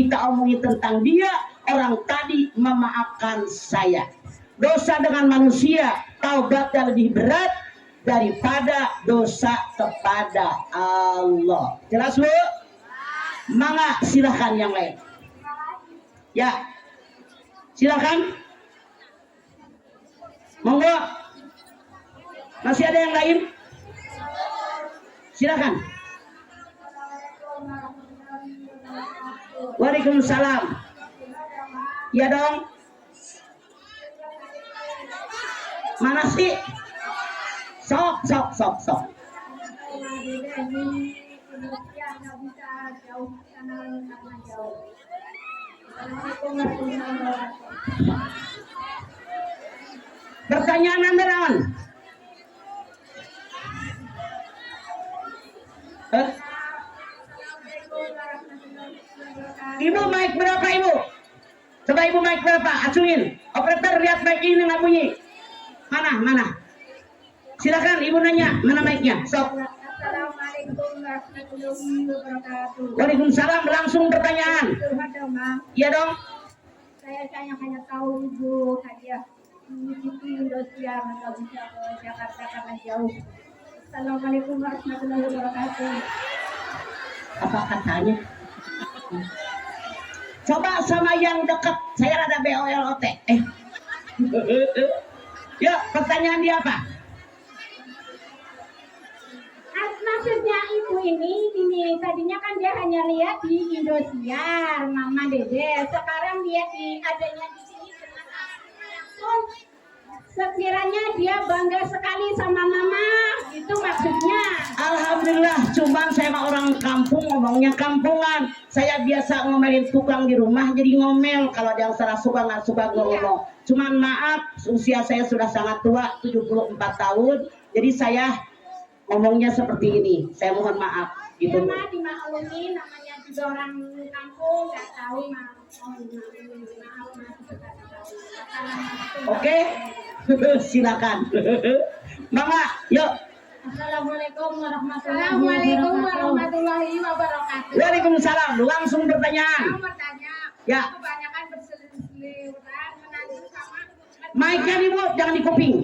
kita omongin tentang dia, orang tadi memaafkan saya. Dosa dengan manusia taubatnya lebih berat daripada dosa kepada Allah. Jelas Bu? Mangga silahkan yang lain. Ya, silahkan. Monggo. Masih ada yang lain? Silahkan. Waalaikumsalam. Ya dong. Mana sih? Sok. Pertanyaan Anda naon? Ibu mic berapa Ibu? Coba Ibu mic berapa? Acungin. Operator lihat mic ini nggak bunyi. Mana? Silakan Ibu nanya, mana mic-nya? Sok. Assalamualaikum warahmatullahi wabarakatuh. Waalaikumsalam, langsung pertanyaan. Iya dong. Saya hanya tahu Ibu hadiah mengikuti Indosiar nggak bisa ke Jakarta karena jauh. Assalamualaikum warahmatullahi wabarakatuh. Apa katanya? Coba sama yang dekat. Saya rada BOLOT. Ya, pertanyaan dia apa? Maksudnya Ibu ini tadinya kan dia hanya lihat di Indosiar, Mama Dede. Sekarang dia adanya di sini dengan langsung. Sekiranya dia bangga sekali sama Mama, itu maksudnya. Alhamdulillah, cuman saya mah orang kampung, ngomongnya kampungan. Saya biasa ngomelin tukang di rumah, jadi ngomel. Kalau ada yang salah suka nggak suka ngomong. Cuman maaf, usia saya sudah sangat tua, 74 tahun. Jadi saya ngomongnya seperti ini. Saya mohon maaf. Gitu. Ya mah dimaklumi, namanya juga orang kampung, nggak tahu maaf. Oke, silakan. Mama, yuk. Assalamualaikum warahmatullahi wabarakatuh. Waalaikumsalam. Langsung pertanyaan. Saya mau tanya, Ya. kebanyakan berseliweran menantu sama. Mic-nya nih Bu, jangan di kuping.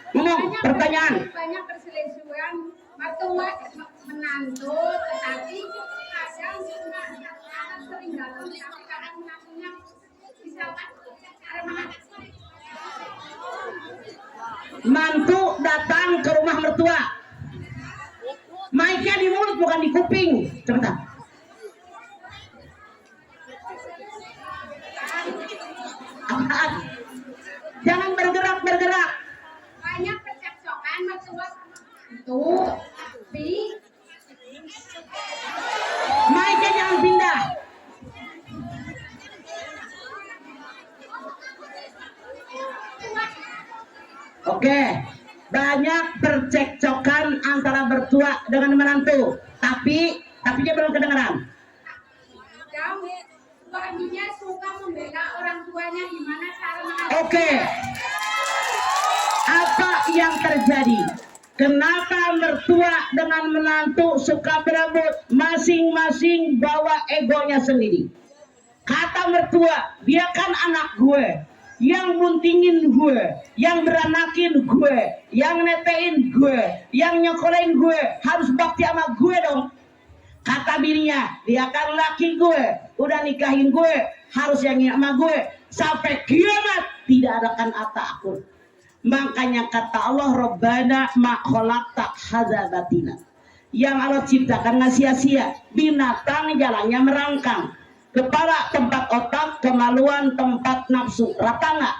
Ngomong, pertanyaan. Banyak perselisihan mertua menantu, tetapi kadang juga anak sering dalam, tapi kadang menantunya bisa Mantu datang ke rumah mertua. Mic-nya di mulut bukan di kuping. Cepetan. Apaan? Jangan bergerak. banyak percekcokan mertua itu di Mic-nya jangan pindah. Oke, banyak percekcokan antara mertua dengan menantu, tapi dia belum kedengeran. jauh suaminya suka membela orang tuanya, gimana cara mengatasi? Oke, apa yang terjadi? Kenapa mertua dengan menantu suka berebut? Masing-masing bawa egonya sendiri. Kata mertua, dia kan anak gue, yang buntingin gue, yang beranakin gue, yang netein gue, yang nyokolain gue, harus bakti sama gue dong. Kata bininya, dia kan laki gue, udah nikahin gue, harus yang sama gue sampai kiamat, tidak ada kan takut. Makanya kata Allah, Rabbana ma khalaqta hadza batina. Yang Allah ciptakan nggak sia-sia. Binatang jalannya merangkang. Kepala tempat otak, kemaluan tempat nafsu. Rata nggak?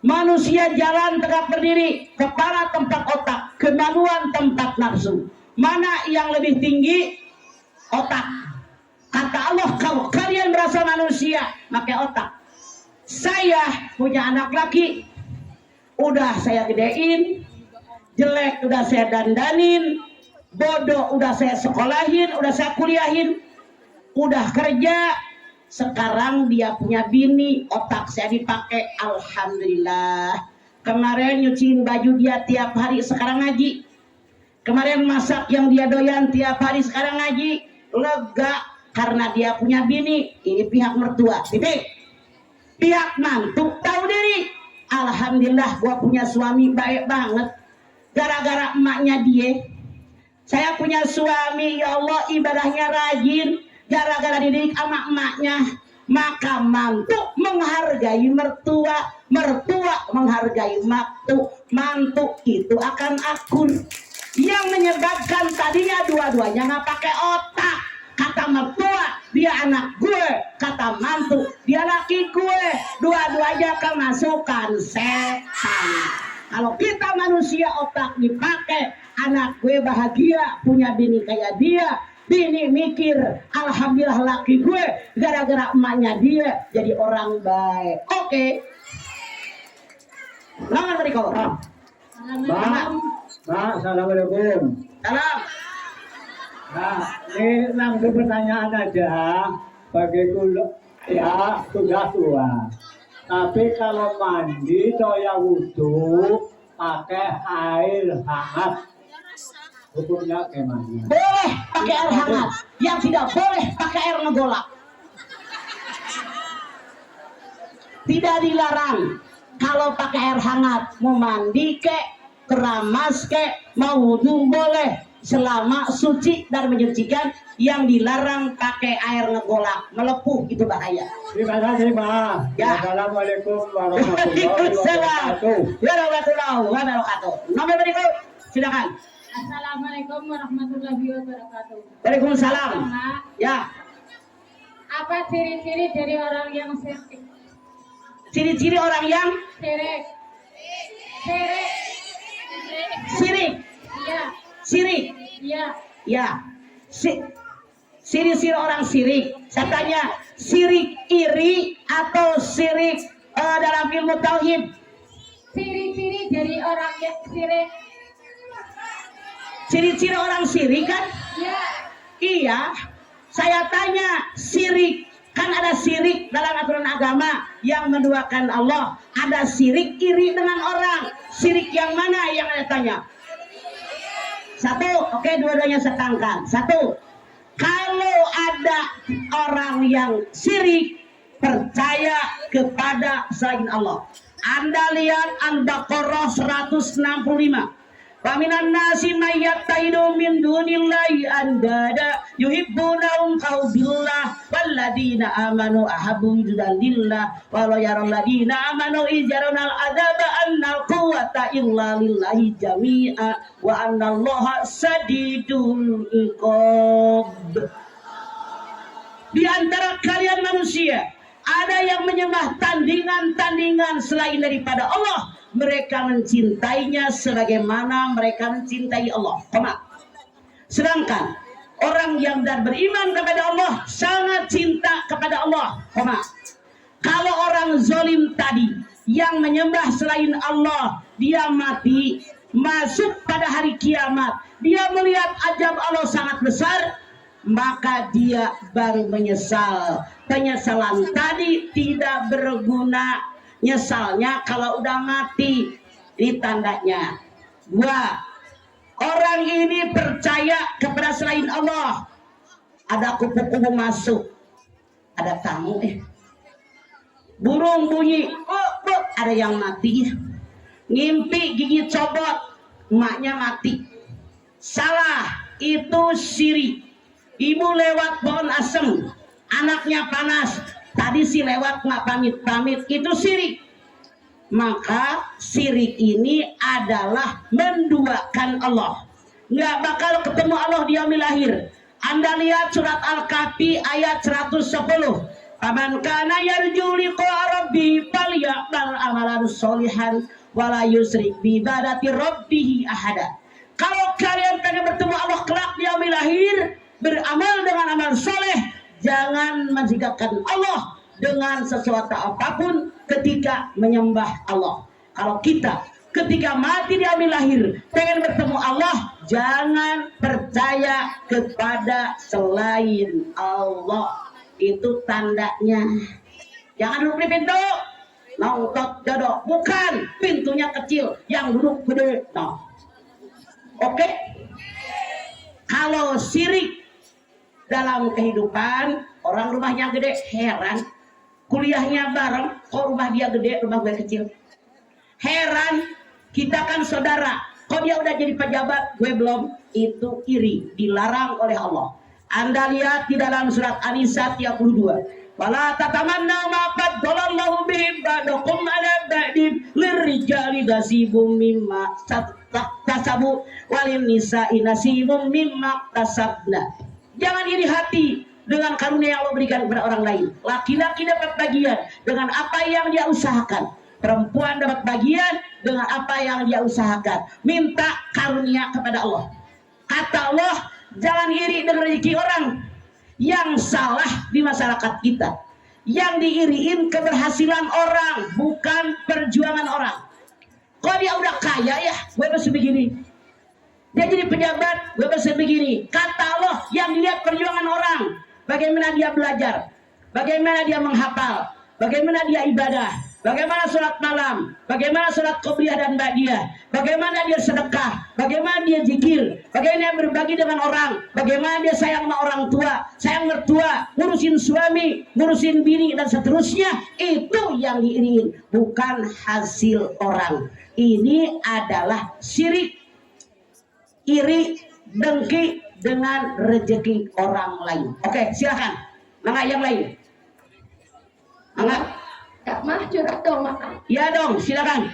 Manusia jalan tegak berdiri, kepala tempat otak, kemaluan tempat nafsu. Mana yang lebih tinggi? Otak. Kata Allah, kalau kalian merasa manusia, pakai otak. Saya punya anak laki, udah saya gedein, jelek udah saya dandanin, bodoh udah saya sekolahin, udah saya kuliahin, udah kerja. Sekarang dia punya bini, otak saya dipakai. Alhamdulillah. Kemarin nyuciin baju dia tiap hari, sekarang ngaji. Kemarin masak yang dia doyan tiap hari, sekarang ngaji. Lega. karena dia punya bini. Ini pihak mertua. Titik. Pihak mantu tahu diri. Alhamdulillah gua punya suami baik banget. Gara-gara emaknya dia. Saya punya suami, ya Allah, ibadahnya rajin. Gara-gara dididik sama emaknya. Maka mantu menghargai mertua, mertua menghargai mantu itu akan akur. Yang menyebabkan tadinya dua-duanya nggak pakai otak. Kata mertua, dia anak gue. Kata mantu, dia laki gue. Dua-duanya kemasukan setan. Kalau kita manusia otak dipakai, anak gue bahagia, punya bini kayak dia. Bini mikir, alhamdulillah laki gue gara-gara emaknya dia jadi orang baik. Oke. Lawan tadi kau. Assalamualaikum. Salam. Nah, ini langsung pertanyaan aja. Bagi ya sudah tua. Tapi kalau mandi toya wudhu pakai air hangat, hukumnya gimana? Boleh pakai air hangat, yang tidak boleh pakai air ngegolak. Tidak dilarang kalau pakai air hangat, mau mandi kek, keramas kek, mau wudhu boleh selama suci dan menyucikan. Yang dilarang pakai air ngegolak, melepuh itu bahaya. Terima kasih, Pak. Ya. Assalamualaikum warahmatullahi wabarakatuh. Warahmatullahi wabarakatuh. Nomor berikut, silakan. Assalamualaikum warahmatullahi wabarakatuh. Waalaikumsalam. Mak, Ya, apa ciri-ciri dari orang yang syirik? ciri-ciri orang yang Syirik. Syirik. sirik. Iya. Sirik. Iya. Ya. Ciri-ciri orang sirik. Saya tanya, sirik iri atau sirik dalam ilmu tauhid? Ciri-ciri dari orang yang syirik. Ciri-ciri orang sirik kan? Iya. Iya. Saya tanya, sirik. Kan ada sirik dalam aturan agama yang menduakan Allah. Ada sirik iri dengan orang. Sirik yang mana yang Anda tanya? Satu, oke, dua-duanya setangkan. Satu, kalau ada orang yang sirik percaya kepada selain Allah. Anda lihat Al-Baqarah 165. Wa minan nasi may yattakhidhu min dunillahi andada yuhibbunahum kahubbillah walladzina amanu ahabbu lillah walau yaral ladzina amanu ijaronal adaba annal quwwata illa lillahi jami'a wa annallaha sadidul iqab. Di antara kalian manusia ada yang menyembah tandingan-tandingan selain daripada Allah. Mereka mencintainya sebagaimana mereka mencintai Allah. Sedangkan orang yang beriman kepada Allah sangat cinta kepada Allah. Kalau orang zolim tadi yang menyembah selain Allah, dia mati, masuk pada hari kiamat, dia melihat azab Allah sangat besar, maka dia baru menyesal. Penyesalan tadi tidak berguna. Nyesalnya kalau udah mati. Ini tandanya. Dua, orang ini percaya kepada selain Allah. Ada kupu-kupu masuk, ada tamu, burung bunyi, ada yang mati. Ngimpi gigi copot, emaknya mati. Salah, itu syirik. Ibu lewat pohon asem, anaknya panas, tadi si lewat nggak pamit-pamit, itu syirik. Maka syirik ini adalah menduakan Allah. Nggak bakal ketemu Allah di yaumil akhir. Anda lihat surat Al-Kahfi ayat 110. Faman kana yarju liqa'a rabbih falyamal amalan sholihan wala yusyrik bi ibadati rabbih ahada. Kalau kalian pengen bertemu Allah kelak di yaumil akhir, beramal dengan amal soleh, jangan mensikapkan Allah dengan sesuatu apapun ketika menyembah Allah. Kalau kita ketika mati di yaumil akhir pengen bertemu Allah, jangan percaya kepada selain Allah. Itu tandanya. Jangan duduk di pintu nongtot jodoh, bukan, pintunya kecil, yang duduk gede. Oke? Kalau syirik dalam kehidupan. Orang rumahnya gede, heran. Kuliahnya bareng, kok rumah dia gede, rumah gue kecil. Heran, kita kan saudara, kok dia udah jadi pejabat, gue belum. Itu iri, dilarang oleh Allah. Anda lihat di dalam surat An-Nisa 32. Wala tatamannaw ma faddalallahu bihi ba'dakum 'ala ba'din lirrijali nasibum mimma tasabu walin nisa'i nasibum mimma tasabna. Jangan iri hati dengan karunia yang Allah berikan kepada orang lain. Laki-laki dapat bagian dengan apa yang dia usahakan. Perempuan dapat bagian dengan apa yang dia usahakan. Minta karunia kepada Allah. Kata Allah, jangan iri dengan rezeki orang. Yang salah di masyarakat kita, yang diiriin keberhasilan orang, bukan perjuangan orang. Kok dia udah kaya ya, gue masih begini. Dia jadi pejabat, gue masih begini. Kata Allah, yang dilihat perjuangan orang, bagaimana dia belajar, bagaimana dia menghafal, bagaimana dia ibadah, bagaimana sholat malam, bagaimana sholat qobliyah dan ba'diyah, bagaimana dia sedekah, bagaimana dia zikir, bagaimana dia berbagi dengan orang, bagaimana dia sayang sama orang tua, sayang mertua, ngurusin suami, ngurusin bini dan seterusnya. Itu yang diiriin, bukan hasil orang. Ini adalah syirik, iri, dengki dengan rezeki orang lain. Oke, silakan. Mangga yang lain. Mangga. Kak Mah curhat dong Mah. Iya dong, silakan.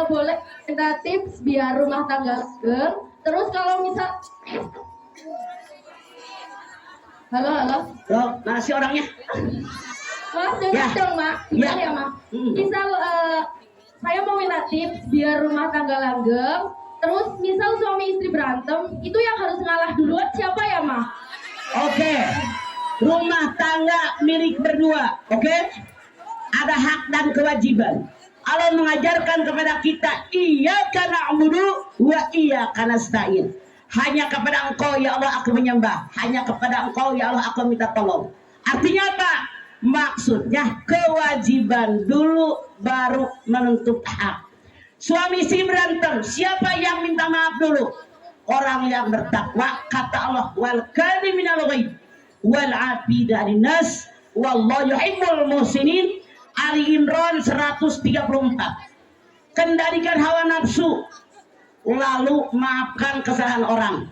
Boleh minta tips biar rumah tangga langgeng. Terus kalau misal halo. Loh, mana sih orangnya? Mas curhat dong Mak. Gimana ya Mak? Misal saya mau minta tips biar rumah tangga langgeng. Terus misal suami istri berantem, itu yang harus ngalah duluan siapa ya Mak? Oke. Rumah tangga milik berdua, oke? Ada hak dan kewajiban. Allah mengajarkan kepada kita, iyyaka na'budu wa iyyaka nasta'in. Hanya kepada Engkau ya Allah aku menyembah. Hanya kepada Engkau ya Allah aku minta tolong. Artinya apa? Maksudnya kewajiban dulu baru menuntut hak. Suami istri berantem, siapa yang minta maaf dulu? Orang yang bertakwa. Kata Allah, wal kadhiminal ghaidh wal 'afina 'anil nas wallahu yuhibbul muhsinin. Ali Imran 134. Kendalikan hawa nafsu, lalu maafkan kesalahan orang.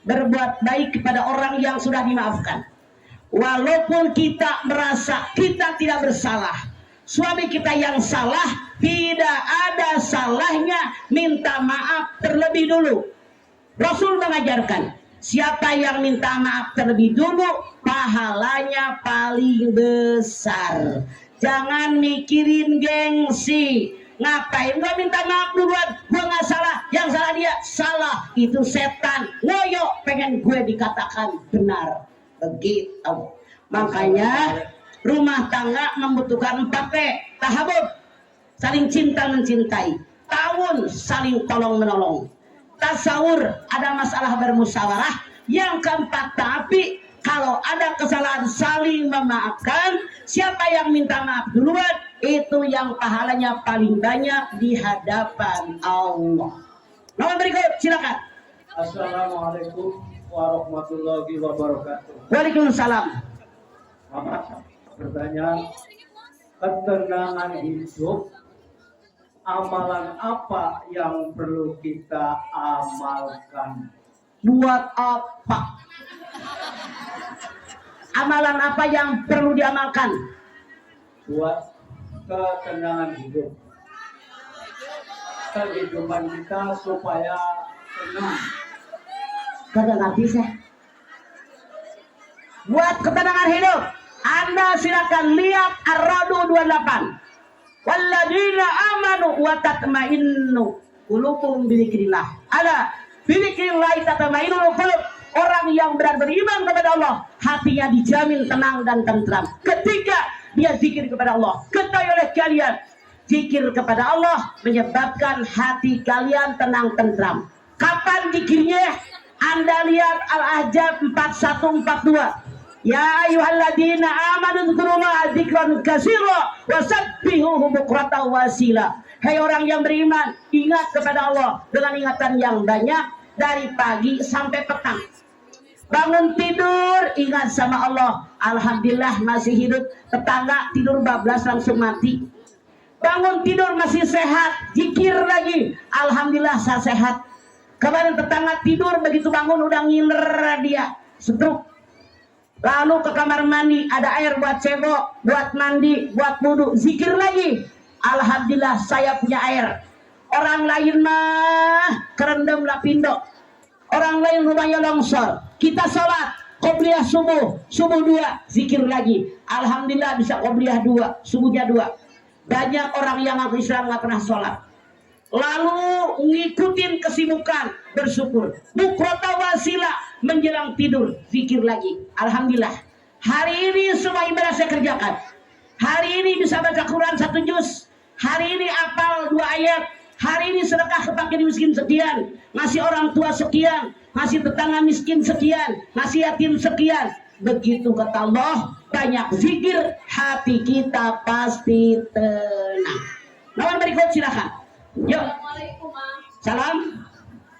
Berbuat baik kepada orang yang sudah dimaafkan. Walaupun kita merasa kita tidak bersalah, suami kita yang salah, tidak ada salahnya minta maaf terlebih dulu. Rasul mengajarkan, siapa yang minta maaf terlebih dulu, pahalanya paling besar. Jangan mikirin gengsi. Ngapain gua minta maaf duluan? Gua nggak salah, yang salah dia. Salah itu setan. Ngoyo pengen gue dikatakan benar. Begitu. Makanya rumah tangga membutuhkan 4T. Tahabub, saling cinta mencintai. Ta'awun, saling tolong menolong. Tasawur, ada masalah bermusyawarah. Yang keempat, tapi kalau ada kesalahan saling memaafkan. Siapa yang minta maaf duluan, itu yang pahalanya paling banyak di hadapan Allah. Nomor berikut, silakan. Assalamualaikum warahmatullahi wabarakatuh. Waalaikumsalam. Mama bertanya, ketenangan hidup, amalan apa yang perlu kita amalkan? Buat apa? Amalan apa yang perlu diamalkan? Buat ketenangan hidup. Kehidupan kita supaya tenang. Kagak ngerti saya. Buat ketenangan hidup, Anda silakan lihat Ar-Ra'd 28. Walladzina amanu wa tatma'innu qulubuhum bidzikrillah. Ala bidzikrillah tatma'innul qulub. Orang yang benar beriman kepada Allah, hatinya dijamin tenang dan tentram. Ketika dia zikir kepada Allah, ketahui oleh kalian, zikir kepada Allah menyebabkan hati kalian tenang tentram. Kapan zikirnya? Anda lihat Al-Ahzab 4142. Ya ayyuhalladzina amanu dzkurullaha dzikran katsira wasabbihuhu bukratan wa asila. Hai orang yang beriman, ingat kepada Allah dengan ingatan yang banyak dari pagi sampai petang. Bangun tidur, ingat sama Allah. Alhamdulillah masih hidup. Tetangga tidur bablas langsung mati. Bangun tidur masih sehat, zikir lagi. Alhamdulillah saya sehat. Kemarin tetangga tidur, begitu bangun udah ngiler dia, stroke. Lalu ke kamar mandi, ada air buat cebok, buat mandi, buat wudu, zikir lagi. Alhamdulillah saya punya air. Orang lain mah kerendam lapindo. Orang lain rumahnya longsor. Kita sholat, qobliyah subuh 2, zikir lagi. Alhamdulillah bisa qobliyah 2, subuhnya 2. Banyak orang yang ngaku Islam nggak pernah sholat. Lalu ngikutin kesibukan, bersyukur. Bukrota wasila, menjelang tidur, zikir lagi. Alhamdulillah. Hari ini semua ibadah saya kerjakan. Hari ini bisa baca Quran 1 juz. Hari ini apal 2 ayat. Hari ini sedekah ke fakir miskin sekian, ngasih orang tua sekian, ngasih tetangga miskin sekian, ngasih yatim sekian. Begitu kata Allah, banyak zikir, hati kita pasti tenang. Lawan berikut silakan. Yuk. Assalamualaikum, Ma. Salam.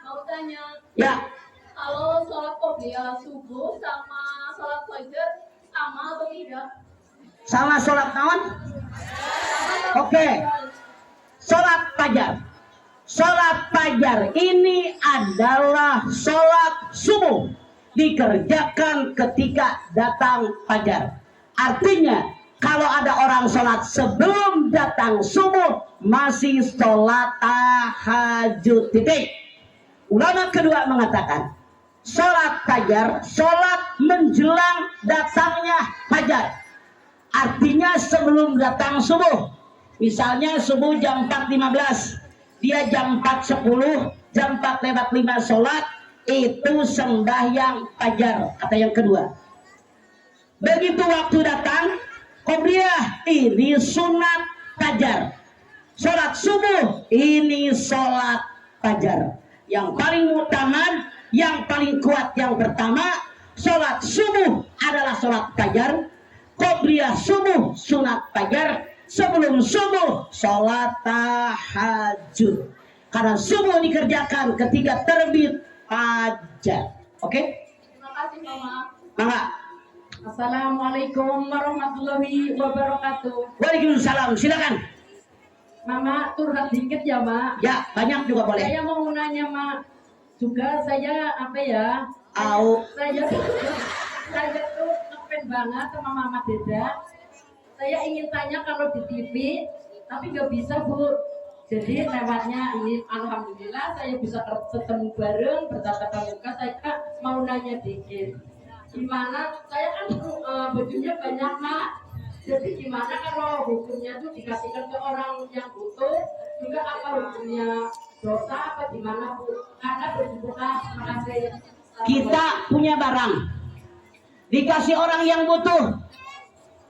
Mau tanya, Ya. kalau sholat qobliyah subuh sama sholat fajar sama atau tidak? Sama sholat naon? Oke. Sholat fajar. Sholat fajar ini adalah sholat subuh, dikerjakan ketika datang fajar. Artinya kalau ada orang sholat sebelum datang subuh, masih sholat tahajud. Titik. Ulama kedua mengatakan sholat fajar, sholat menjelang datangnya fajar. Artinya sebelum datang subuh. Misalnya subuh jam 4.15, dia jam 4.10, jam 4:05 sholat, itu sembahyang fajar, kata yang kedua. Begitu waktu datang qobliyah, ini sunat fajar. Sholat subuh, ini sholat fajar. Yang paling utama, yang paling kuat yang pertama, sholat subuh adalah sholat fajar. Qobliyah subuh, sunat fajar. Sebelum subuh, sholat tahajud. Karena subuh dikerjakan ketika terbit fajar. Oke? Terima kasih, Mama. Mangga. Assalamualaikum warahmatullahi wabarakatuh. Waalaikumsalam. Silakan. Mama curhat dikit ya, Mak. Ya, banyak juga boleh. Saya mau nanya, Mak. Juga saya apa ya? Au. Saya tuh ngefans banget sama Mama Deda. Saya ingin tanya kalau di TV, tapi nggak bisa, Bu. Jadi lewatnya ini, alhamdulillah saya bisa ketemu bareng, bertatap muka. Saya mau nanya dikit. Gimana? Saya kan bajunya banyak, Mak. Jadi gimana kalau hukumnya tuh dikasihkan ke orang yang butuh? Juga apa hukumnya, dosa apa gimana, Bu? Karena bersyukurlah. Terima kasih. Kita punya barang, dikasih orang yang butuh.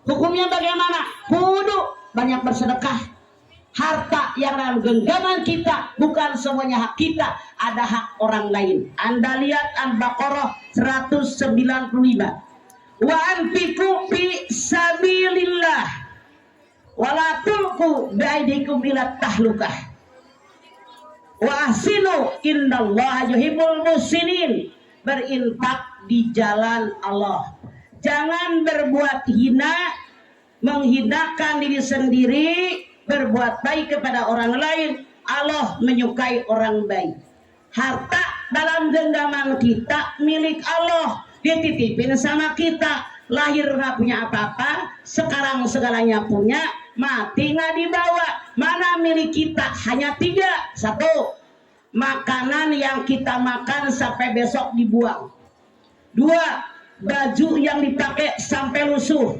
Hukumnya bagaimana? Kudu banyak bersedekah. Harta yang dalam genggaman kita bukan semuanya hak kita, ada hak orang lain. Anda lihat Al-Baqarah 195. Wa anfiqu fi sabilillah wa la tulqu bi'aidikum ila tahlukah. Wa ahsinu innallaha yuhibbul muhsinin. Berinfak di jalan Allah. Jangan berbuat hina, menghinakan diri sendiri, berbuat baik kepada orang lain. Allah menyukai orang baik. Harta dalam genggaman kita milik Allah, dititipin sama kita. Lahir nggak punya apa-apa, sekarang segalanya punya, mati nggak dibawa. Mana milik kita? Hanya 3. 1, makanan yang kita makan sampai besok dibuang. 2, baju yang dipakai sampai lusuh.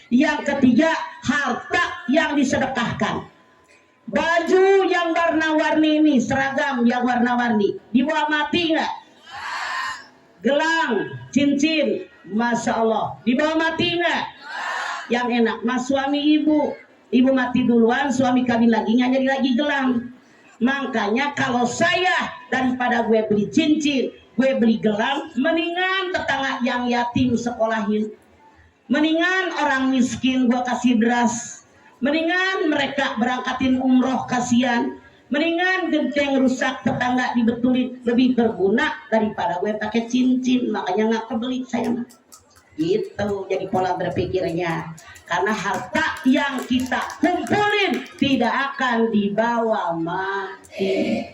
Yang ketiga, harta yang disedekahkan. Baju yang warna-warni ini, seragam yang warna-warni, dibawa mati nggak? Gelang, cincin, masya Allah, dibawa mati nggak? Yang enak, mas suami ibu mati duluan, suami kawin lagi, nggak jadi lagi gelang. Makanya kalau saya daripada gue beli cincin, gue beli gelang, mendingan tetangga yang yatim sekolahin, mendingan orang miskin gue kasih beras, mendingan mereka berangkatin umroh kasihan, Mendingan genteng rusak tetangga dibetulin, lebih berguna daripada gue pakai cincin. Makanya nggak kebeli saya mah. Gitu jadi pola berpikirnya. Karena harta yang kita kumpulin tidak akan dibawa mati.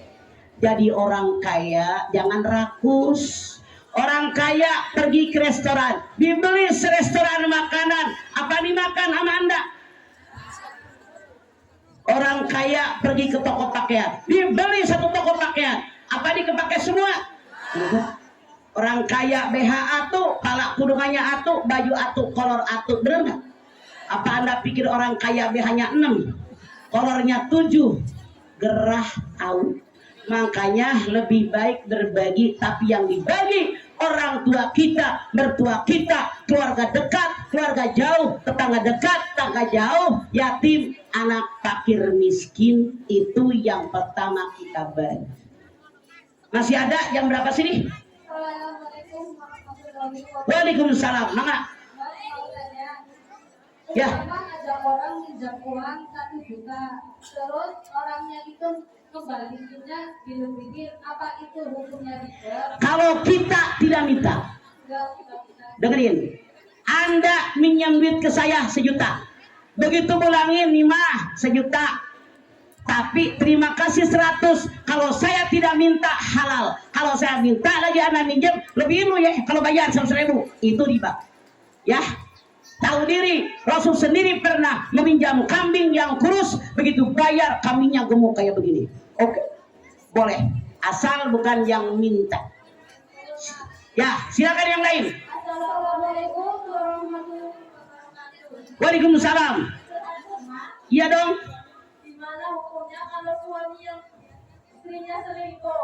Jadi orang kaya jangan rakus. Orang kaya pergi ke restoran, dibeli restoran makanan, apa dimakan sama Anda? Orang kaya pergi ke toko pakaian, dibeli satu toko pakaian, apa dipakai semua? Orang kaya BH atu, pala kudungannya atu, baju atu, kolor atu, bener nggak? Apa Anda pikir orang kaya BH-nya 6, kolornya 7, gerah tahu? Makanya lebih baik berbagi, tapi yang dibagi orang tua kita, mertua kita, keluarga dekat, keluarga jauh, tetangga dekat, tetangga jauh, yatim, anak fakir miskin, itu yang pertama kita bagi. Masih ada jam berapa sini? Assalamualaikum warahmatullahi wabarakatuh. Waalaikumsalam. Mangga. Ya. Ada orang minjam uang 1 juta, terus orangnya itu kembaliinnya pikir apa itu hukumnya riba? Kalau kita tidak minta, dengerin, Anda minjam duit ke saya 1 juta, begitu pulangin 5 1 juta, tapi terima kasih 100. Kalau saya tidak minta halal, kalau saya minta lagi Anda minjem lebih lu ya, kalau bayar 100.000 itu riba. Ya, tahu diri. Rasul sendiri pernah meminjam kambing yang kurus, begitu bayar kambingnya gemuk kayak begini. Oke, boleh, asal bukan yang minta. Ya, silakan yang lain. Assalamualaikum warahmatullahi wabarakatuh. Waalaikumsalam. Iya dong. Gimana hukumnya kalau suami yang istrinya selingkuh?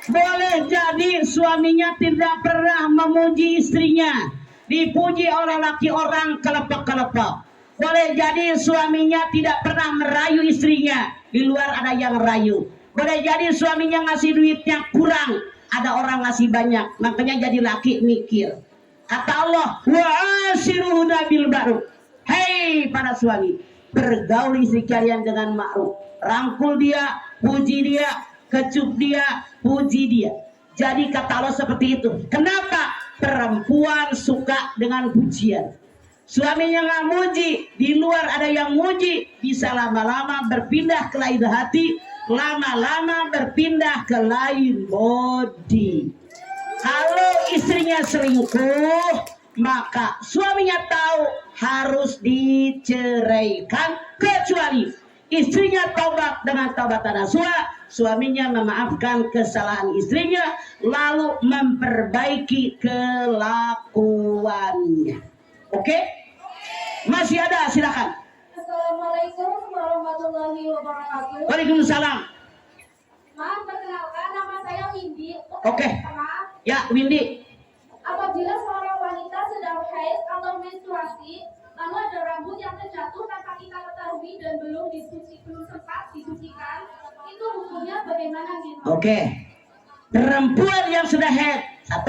Boleh jadi suaminya tidak pernah memuji istrinya, dipuji oleh laki orang kelepek-kelepek. Boleh jadi suaminya tidak pernah merayu istrinya, di luar ada yang rayu. Boleh jadi suaminya ngasih duitnya kurang, ada orang ngasih banyak. Makanya jadi laki mikir. Kata Allah, wa asiruhuna bil ma'ruf. Hei para suami, bergaul istri kalian dengan ma'ruf. Rangkul dia, puji dia, kecup dia, puji dia. Jadi kata Allah seperti itu. Kenapa? Perempuan suka dengan pujian. Suaminya nggak muji, di luar ada yang muji, bisa lama-lama berpindah ke lain hati, lama-lama berpindah ke lain body. Kalau istrinya selingkuh, maka suaminya tahu harus diceraikan, kecuali istrinya taubat dengan taubatan nasuha, suaminya memaafkan kesalahan istrinya, lalu memperbaiki kelakuannya. Oke? Masih ada, silakan. Assalamualaikum warahmatullahi wabarakatuh. Waalaikumsalam. Maaf, perkenalkan nama saya Windy. Oke. Ya, Windy. Apabila seorang wanita sedang haid atau menstruasi, lalu ada rambut yang terjatuh tanpa kita ketahui dan belum sempat disucikan, itu hukumnya bagaimana gitu? Oke. Perempuan yang sudah haid, 1,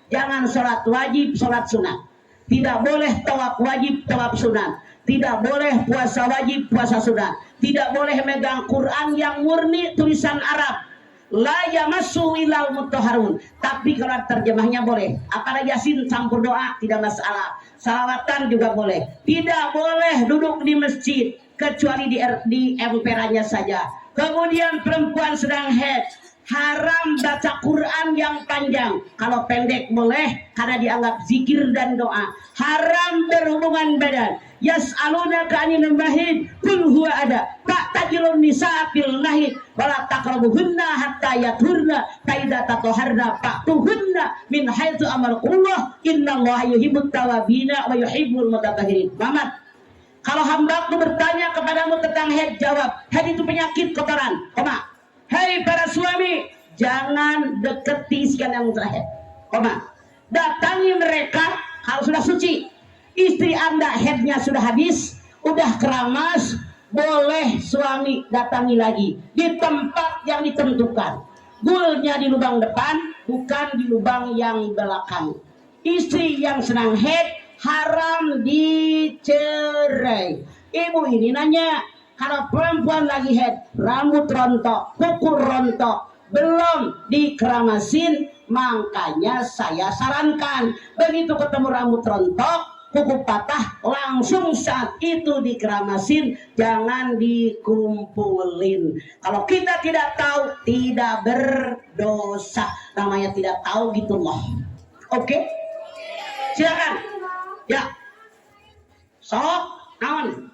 jangan sholat wajib, sholat sunat. Tidak boleh tawaf wajib, tawaf sunat. Tidak boleh puasa wajib, puasa sunat. Tidak boleh megang Quran yang murni tulisan Arab. La yamassu ilal mutahharun. Tapi kalau terjemahnya boleh. Apalagi Yasin campur doa tidak masalah. Salawatan juga boleh. Tidak boleh duduk di masjid kecuali di emperannya saja. Kemudian perempuan sedang haid, haram baca Quran yang panjang. Kalau pendek boleh karena dianggap zikir dan doa. Haram berhubungan badan. Yas'alunaka 'anil mahid qul huwa ada. Ta'tajilun nisaa fil mahid wala taqrabuhunna hatta yathurna fa idza tatahharna fa'tuhunna min haitsu amarakumullah innallaha yuhibbut tawabina wa yuhibbul mutatahhirin. Muhammad, kalau hambaku bertanya kepadamu tentang haid, jawab, haid itu penyakit kotoran. Koma. Hei para suami, jangan deketi sekian yang terakhir. Koma. Datangi mereka kalau sudah suci. Istri Anda haidnya sudah habis, udah keramas, boleh suami datangi lagi di tempat yang ditentukan. Gulnya di lubang depan, bukan di lubang yang belakang. Istri yang sedang haid haram dicerai. Ibu ini nanya, kalau perempuan lagi head, rambut rontok, kuku rontok, belum dikeramasin, makanya saya sarankan begitu ketemu rambut rontok, kuku patah, langsung saat itu dikeramasin, jangan dikumpulin. Kalau kita tidak tahu, tidak berdosa, namanya tidak tahu gitu loh. Oke, silakan ya. Sok naon,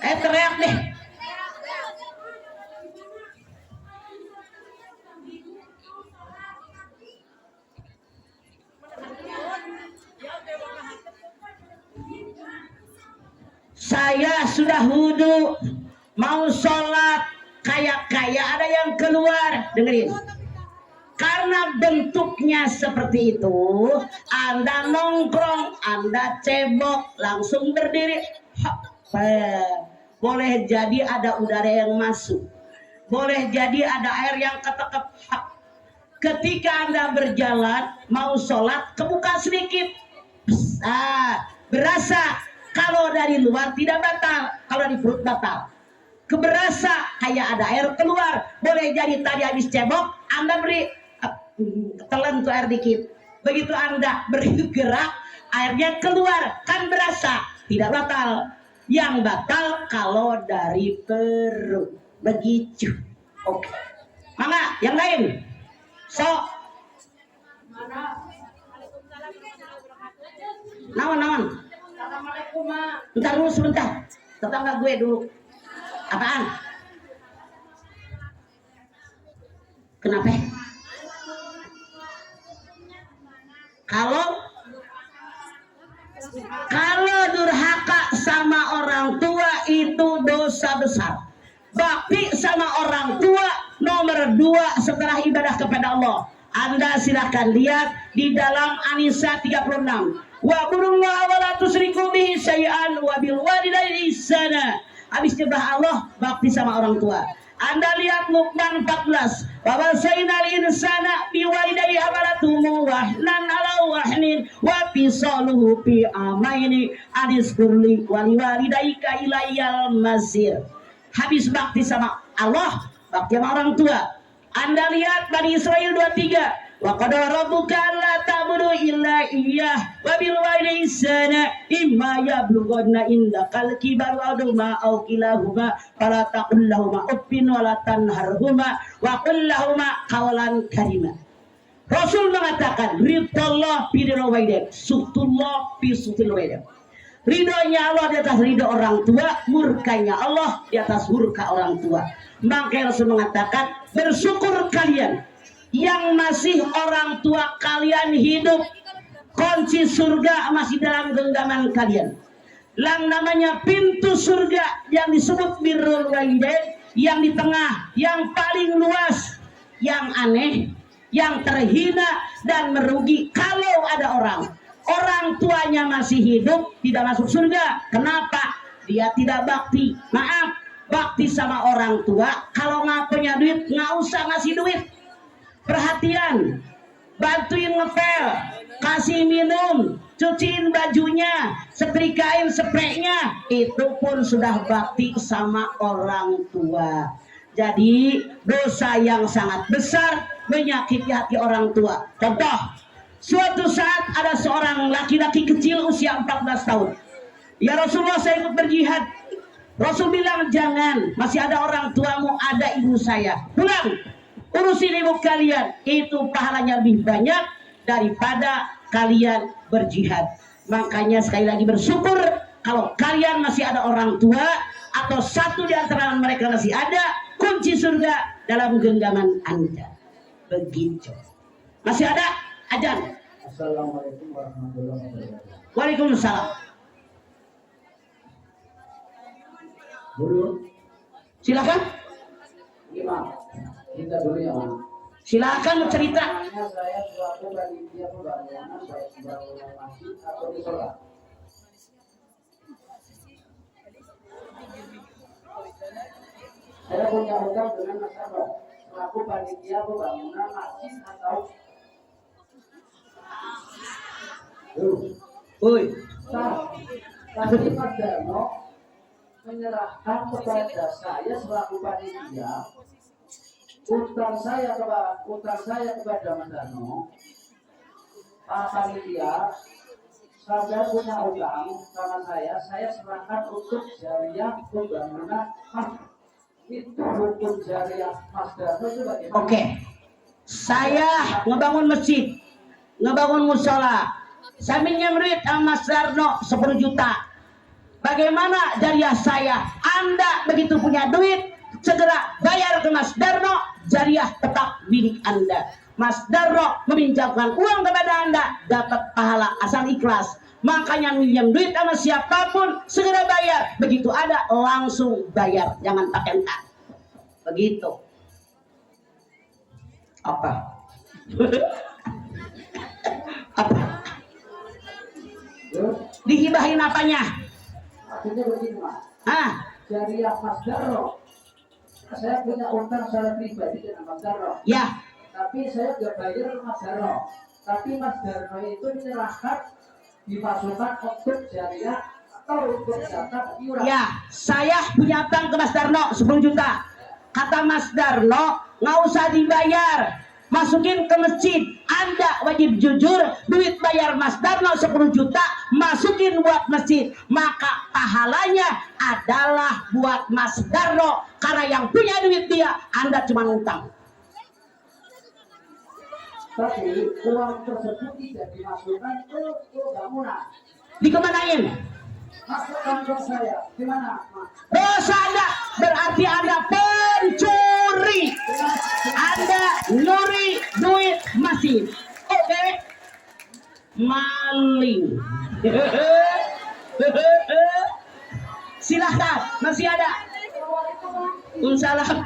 teriak deh. Saya sudah wudhu, mau sholat, kayak ada yang keluar, dengerin. Karena bentuknya seperti itu, Anda nongkrong, Anda cebok, langsung berdiri. Boleh jadi ada udara yang masuk, boleh jadi ada air yang ketekep. Ketika Anda berjalan, mau sholat, kebuka sedikit, berasa. Kalau dari luar tidak batal, kalau di perut batal. Keberasa kayak ada air keluar, boleh jadi tadi habis cebok, Anda beri telan tuh air dikit. Begitu Anda bergerak, airnya keluar, kan berasa, tidak batal. Yang batal kalau dari perut. Begitu. Oke. Mangga, yang lain. Sok. Naon. Assalamualaikum, Ma. Bentar dulu sebentar. Tetangga gue dulu. Apaan? Kenapa? Kalau durhaka sama orang tua itu dosa besar. Bakti sama orang tua nomor 2 setelah ibadah kepada Allah. Anda silakan lihat di dalam An-Nisa 36. Wa burullaha wa la tusyriku bihi syai'an wa bil walidaini ihsana. Habis nyembah Allah, bakti sama orang tua. Anda lihat Luqman 14. Wa wasainal insana biwalidayhi hamalatuhu wahnan ala wahnin wa fisaluhu fi amaini aniskurli wa liwalidayka ilayyal masir. Habis bakti sama Allah, bakti sama orang tua. Anda lihat Bani Israil 23. Wa qadara rabbuka alla ta'budu illa iyyah wa bil walidayni ihsana imma yablughanna indakal kibaru ahaduhuma aw kilahuma fala taqul lahumu uffin wa la tanharhuma wa qul lahumu qawlan karima. Rasul mengatakan ridallah fi ridha walidain, suhtullah fi suhtil walidain. Ridhonya Allah di atas ridho orang tua, murkanya Allah di atas murka orang tua. Maka Rasul mengatakan bersyukur kalian yang masih orang tua kalian hidup, kunci surga masih dalam genggaman kalian. Yang namanya pintu surga yang disebut birrul walidain, yang di tengah, yang paling luas, yang aneh, yang terhina dan merugi. Kalau ada orang tuanya masih hidup tidak masuk surga. Kenapa? Dia tidak bakti. Maaf, bakti sama orang tua. Kalau nggak punya duit, nggak usah ngasih duit. Perhatian, bantuin ngepel, kasih minum, cuciin bajunya, setrikain spraynya, itu pun sudah bakti sama orang tua. Jadi dosa yang sangat besar menyakiti hati orang tua. Contoh, suatu saat ada seorang laki-laki kecil usia 14 tahun. Ya Rasulullah, saya ikut berjihad. Rasul bilang jangan, masih ada orang tuamu, ada ibu saya. Pulang, urusin ibu kalian, itu pahalanya lebih banyak daripada kalian berjihad. Makanya sekali lagi bersyukur kalau kalian masih ada orang tua atau satu di antara mereka masih ada, kunci surga dalam genggaman Anda. Begitu. Masih ada azan. Assalamualaikum warahmatullahi wabarakatuh. Waalaikumsalam. Dulu, Silakan. Imam, kita dulu ya, Mam. Silakan cerita. Namanya saya selaku panitia pembangunan baik bangunan masjid atau di sholat. Saya punya hutang dengan nasabah selaku panitia pembangunan masjid atau Woi, Tadi Mas Darno menyerahkan kepada saya selaku panitia utang saya kepada Mas Darno. Pak panitia, saya punya utang sama saya serahkan untuk jariah pembangunan itu hukum jariah Mas Darno itu bagaimana? oke. Saya ngebangun masjid, ngebangun musola. Saya minjem duit sama Mas Darno 10 juta. Bagaimana jariah saya? Anda begitu punya duit, segera bayar ke Mas Darno, jariah tetap milik Anda. Mas Darno meminjamkan uang kepada Anda, dapat pahala asal ikhlas. Makanya minjem duit sama siapapun, segera bayar. Begitu ada, langsung bayar, jangan pakai entar. Begitu. Apa? Apa? Dihibahin apanya? Artinya begini Mas, Hah? jariah Mas Darno, saya punya utang secara pribadi dengan Mas Darno. Ya, Tapi saya tidak bayar ke Mas Darno. Tapi Mas Darno itu menyerahkan dimasukkan untuk jariah atau untuk zakat iuran. ya. Saya punya utang ke Mas Darno 10 juta. Kata Mas Darno, nggak usah dibayar. Masukin ke masjid. Anda wajib jujur, duit bayar Mas Darno 10 juta, masukin buat masjid. Maka pahalanya adalah buat Mas Darno. Karena yang punya duit dia, Anda cuma utang. Tapi uang tersebut tidak dimasukkan ke bangunan. Dikemanain? Masukkan ke saya. Gimana, Mas? Dosa Anda berarti Anda pencuri. Anda nyuri duit masjid. Oke? Maling. Silahkan, masih ada. Salam.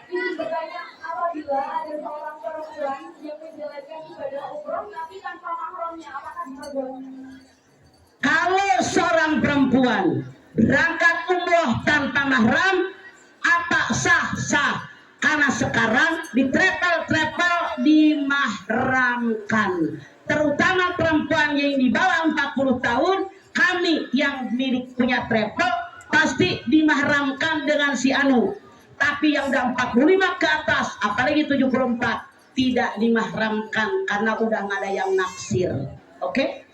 Ini bertanya, apabila ada seorang perempuan yang menjalankan ibadah umroh tapi tanpa mahramnya, apakah diperbolehkan? Kalau seorang perempuan berangkat umroh tanpa mahram, apa sah-sah? Karena sekarang di travel dimahramkan. Terutama perempuan yang di bawah 40 tahun, kami yang milik punya travel pasti dimahramkan dengan si anu. Tapi yang udah 45 ke atas, apalagi 74, tidak dimahramkan karena udah nggak ada yang naksir. Oke?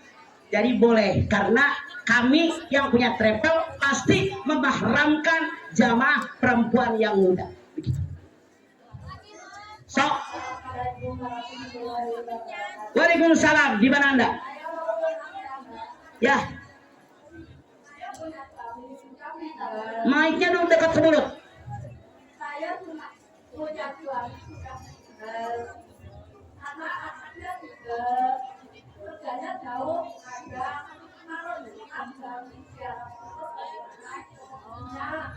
Jadi boleh, karena kami yang punya travel pasti memahramkan jamaah perempuan yang muda. Begitu. So, Waalaikumsalam. Di mana Anda? Ya. Mic-nya dong dekat ke mulut. Saya cuma punya suami sudah anak-anaknya juga kerjanya jauh, ada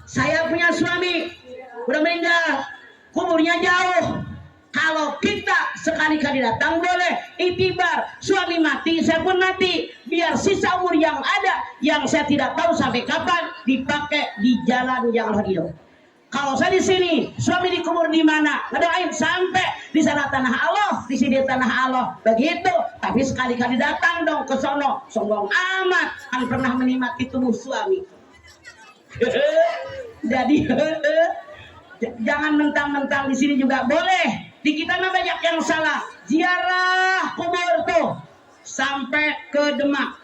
Saya punya suami udah meninggal, kuburnya jauh. Kalau kita sekali-kali datang boleh itibar, suami mati saya pun mati, biar sisa umur yang ada yang saya tidak tahu sampai kapan dipakai di jalan yang hidup. Kalau saya di sini, suami dikubur di mana? Ngedoain sampai di sana tanah Allah, di sini tanah Allah. Begitu. Tapi sekali-kali datang dong ke sono, sombong amat, kan pernah menikmati tubuh suami. Jadi jangan mentang-mentang di sini juga boleh. Di kita mah banyak yang salah. Ziarah kubur tuh sampai ke Demak,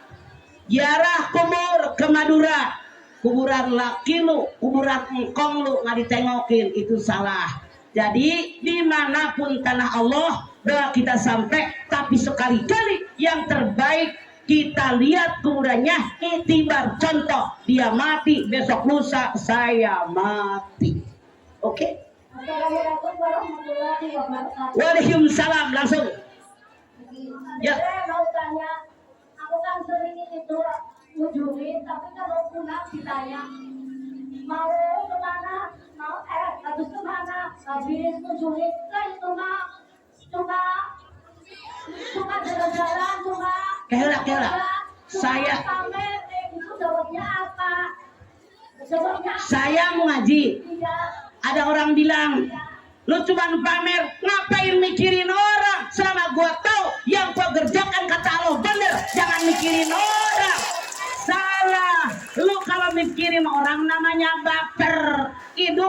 ziarah kubur ke Madura. Kuburan laki lu, kuburan engkong lu nggak ditengokin, itu salah. Jadi dimanapun tanah Allah doa kita sampai, tapi sekali-kali yang terbaik kita lihat kuburannya, itibar, contoh dia mati, besok lusa saya mati. Oke? Assalamualaikum warahmatullahi wabarakatuh. Waalaikumsalam, langsung. Ya. Saya mau tanya, aku kan sering itu ujungin, tapi kalau pulang ditanya mau kemana, habis kemana, habis ujungin, lah itu mah cuma jalan-jalan, cuma Saya pamer, itu jawabnya apa? Jawabnya apa? Saya mau ngaji. Tidak. Ada orang bilang, lu cuma pamer, ngapain mikirin orang? Selama gua tahu yang gua kerjakan kata Allah bener.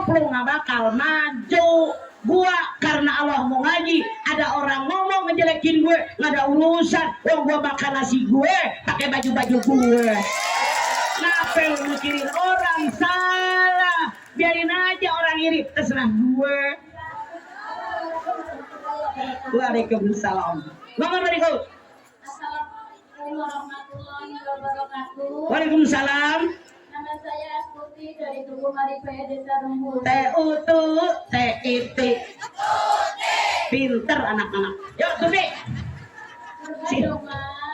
hidup lu nggak bakal maju. Gua karena Allah mau ngaji, ada orang ngomong ngejelekin gue, nggak ada urusan. Gua makan nasi gue, pakai baju gue. Kenapa lu mikirin orang? Salah, biarin aja orang iri, terserah gue. Waalaikumsalam. Ngomong berikut. Assalamualaikum warahmatullahi wabarakatuh. Waalaikumsalam. Nama saya Astuti dari Tugu Maribaya, Desa Rumbul. TUT. Pinter anak-anak. Yuk Tuti.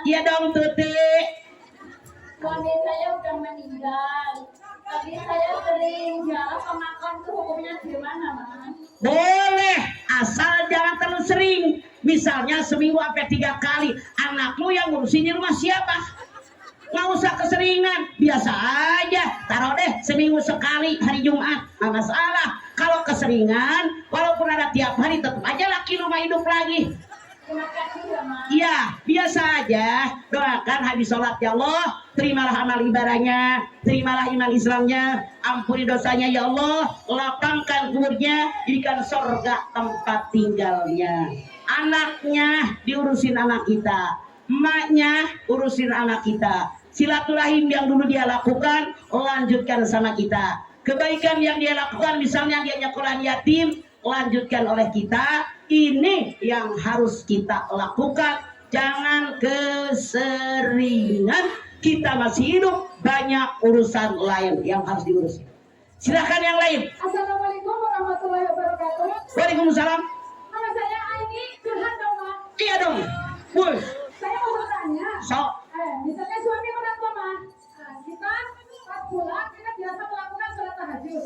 Iya dong Tuti. Suami saya udah meninggal, tapi saya sering jalan ke makam, tuh hukumnya gimana, Mas? Boleh, asal jangan terlalu sering. Misalnya seminggu sampai 3 kali. Anakmu yang ngurusin di rumah siapa? Nggak usah keseringan, biasa aja. Taruh deh seminggu sekali hari Jumat, nggak masalah. Kalau keseringan, walaupun ada tiap hari, tetap aja laki rumah hidup lagi. Terima kasih ya, Mas. Iya, biasa aja. Doakan habis sholat, ya Allah, terimalah amal ibadahnya, terimalah iman Islamnya, ampuni dosanya ya Allah, lapangkan kuburnya, jadikan surga tempat tinggalnya. Anaknya diurusin anak kita, emaknya urusin anak kita. Silaturahim yang dulu dia lakukan, lanjutkan sama kita. Kebaikan yang dia lakukan, misalnya dia nyekolah yatim, lanjutkan oleh kita. Ini yang harus kita lakukan. Jangan keseringan. Kita masih hidup, banyak urusan lain yang harus diurus. Silakan yang lain. Assalamualaikum warahmatullahi wabarakatuh. Waalaikumsalam. Nama saya Aini, curhat dong, Mas. Iya dong. Woi. Saya mau bertanya. Misalnya suami mertua, Mas. Kita pas pulang, kita biasa melakukan sholat tahajud.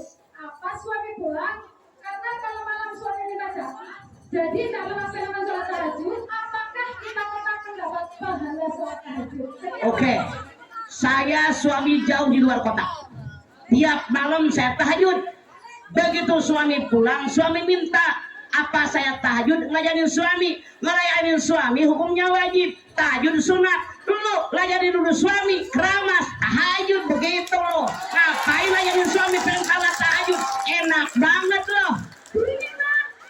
Pas suami pulang, karena kalau malam suami minta jatah, jadi kalau melaksanakan sholat tahajud, apakah kita tetap mendapat pahala sholat tahajud? Oke. Saya suami jauh di luar kota. Tiap malam saya tahajud. Begitu suami pulang, suami minta apa saya tahajud, ngajarin suami. Ngelayanin suami hukumnya wajib. Tahajud sunat. Dulu layanin dulu suami, keramas, tahajud begitu loh. Ngapain layanin suami pengen kalah tahajud? Enak banget loh.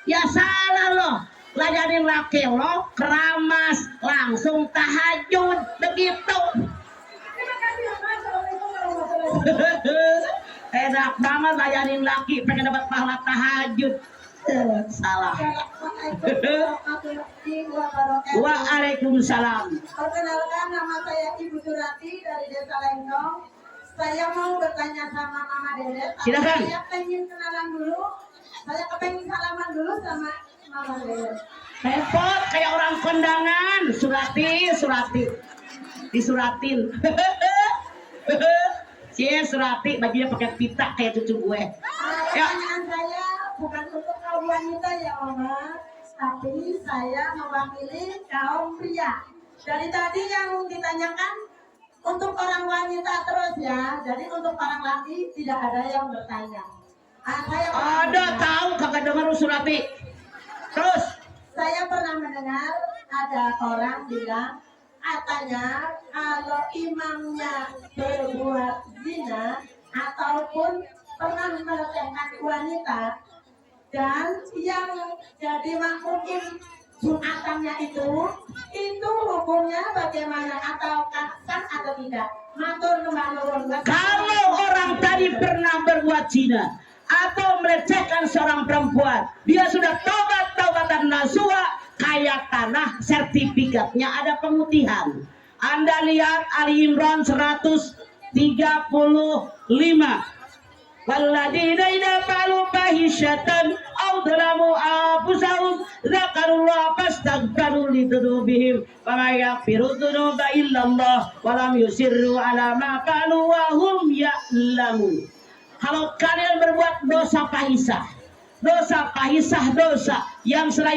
Ya salah loh. Layanin laki lo, keramas, langsung tahajud begitu. Terima kasih, Mas. Assalamualaikum warahmatullahi wabarakatuh. Enak banget layanin laki pengen dapat pahala tahajud. Salah. Waalaikumsalam. Perkenalkan, nama saya Ibu Surati dari Desa Lengkong. Saya mau bertanya sama Mama Dede. Silakan. Saya pengen kenalan dulu. Saya kepengen salaman dulu sama Mama Dede. Repot kayak orang kondangan. Surati. Disuratin. Surati bajunya pakai pita kayak cucu gue. Ya. Pertanyaan saya bukan untuk kaum wanita ya Mama, tapi saya mewakili kaum pria. Dari tadi yang ditanyakan untuk orang wanita terus ya, jadi untuk orang laki tidak ada yang bertanya. Ada tahu kagak dengar Surati. Terus Saya pernah mendengar ada orang bilang katanya kalau imamnya berbuat zina ataupun pernah melecehkan wanita dan yang jadi makmum Jumatannya itu hukumnya bagaimana, ataukah sah atau tidak? Matur nuwun. kalau orang tadi pernah berbuat zina atau melecehkan seorang perempuan, dia sudah taubatan nasuha, kayak tanah, sertifikatnya ada pemutihan. Anda lihat Ali Imran 135. Walladzina idza fa'alu fahishatan aw dhalamu anfusahum dzakarullah fastaghfiru lidzunubihim wa may yaghfiru dzunuba illallah wa lam yusirru ala ma fa'alu wa hum ya'lamun. Kalau kalian berbuat dosa fahisah, dosa yang selain